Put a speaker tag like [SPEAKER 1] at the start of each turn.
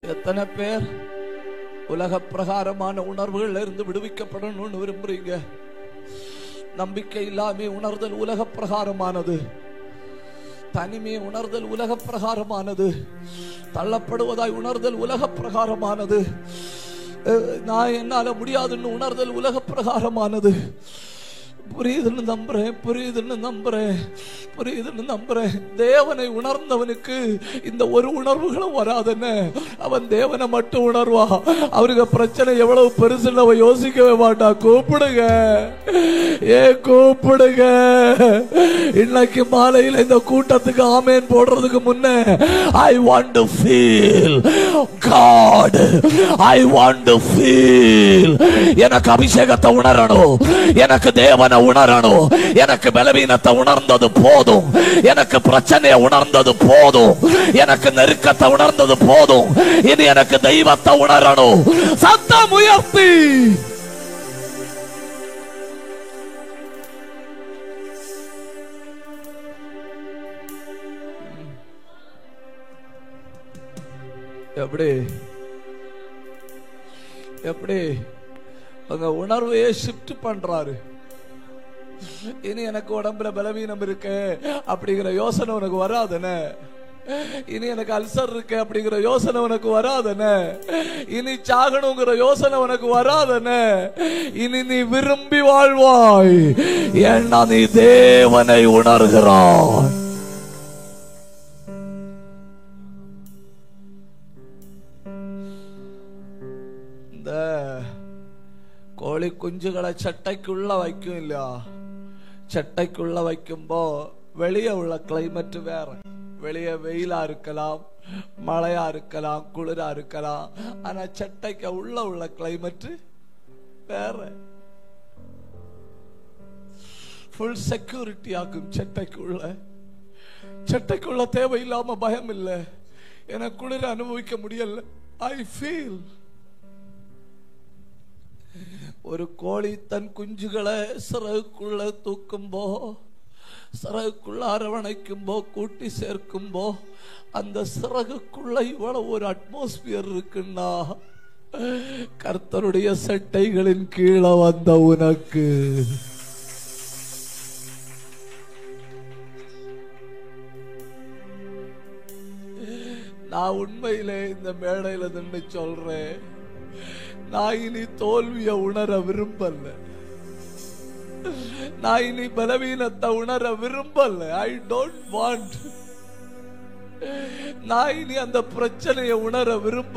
[SPEAKER 1] எத்தனை பேர் உலக பிரகாரமான உணர்வுகள் இருந்து விடுவிக்கப்படணும்னு விரும்புறீங்க? நம்பிக்கை இல்லாம உணர்தல் உலக பிரகாரமானது, தனிமை உணர்தல் உலக பிரகாரமானது, தள்ளப்படுவதாய் உணர்தல் உலக பிரகாரமானது, நான் என்னால முடியாதுன்னு உணர்தல் உலக பிரகாரமானது. புரியுதுன்னு நம்புறேன். தேவனை உணர்ந்தவனுக்கு இந்த ஒரு உணர்வுகளும் வராதுன்னு அவன் தேவனை மட்டும் உணர்வா. அவருக்கு பிரச்சனை எவ்வளவு பெருசுன்னு அவன் யோசிக்கவே மாட்டா. கூப்பிடுங்க, கூப்பிடுங்க. இன்னைக்கு மாலையில் இந்த கூட்டத்துக்கு ஆமேன் போடுறதுக்கு முன்ன I want to feel God. I want to feel. எனக்கு அபிஷேகத்தை உணரணும், எனக்கு தேவனை உணரணும், எனக்கு பலவீனத்தை உணர்ந்தது போதும், எனக்கு பிரச்சனையை உணர்ந்தது போதும், எனக்கு நெருக்கத்தை உணர்ந்தது போதும், இனி எனக்கு தெய்வத்தை உணரணும். சத்தம் உயர்த்தி எப்படி உங்க உணர்வையே ஷிஃப்ட் பண்றாரு. இனி எனக்கு உடம்புல பலவீனம் இருக்கு அப்படிங்கிற யோசனை உனக்கு வராதுன்னு, இனி எனக்கு அல்சர் இருக்கு அப்படிங்கிற யோசனை உனக்கு வராதுன்னு, இனி சாகணுங்கிற யோசனை உனக்கு வராதுன்னு, இனி நீ விரும்பி வாழ்வாய். ஏன்னா நீ தேவனை உணர்கிறாய். இந்த கோழி குஞ்சுகளை சட்டைக்குள்ள வைக்கும் இல்லையா? சட்டைக்குள்ள வைக்கும்போ வெளியே உள்ள கிளைமேட் வேற. வெளியே வெயிலா இருக்கலாம், மழையா இருக்கலாம், குளிரா இருக்கலாம். ஆனா சட்டைக்கு உள்ள கிளைமேட் வேற. ஃபுல் செக்யூரிட்டி ஆகும் சட்டைக்குள்ள தேவையில்லாம பயம் இல்லை. எனக்கு குளிர அனுபவிக்க முடியல. I feel. ஒரு கோழி தன் குஞ்சுகளை சிறகுக்குள்ள தூக்கும்போ, சிறகுக்குள்ள அரவணைக்கும்போ, கூட்டி சேர்க்கும்போ, அந்த சிறகுக்குள்ள இவ்வளவு ஒரு அட்மாஸ்பியர் இருக்குன்னா, கர்த்தருடைய சட்டைகளின் கீழே வந்த உனக்கு நான் உண்மையிலே இந்த மேடையில நின்று சொல்றேன், நான் இனி தோல்வியை உணர விரும்பல, நான் இனி பலவீனத்தை உணர விரும்பல. I don't want. நான் இனி அந்த பிரச்சனையை உணர விரும்பல.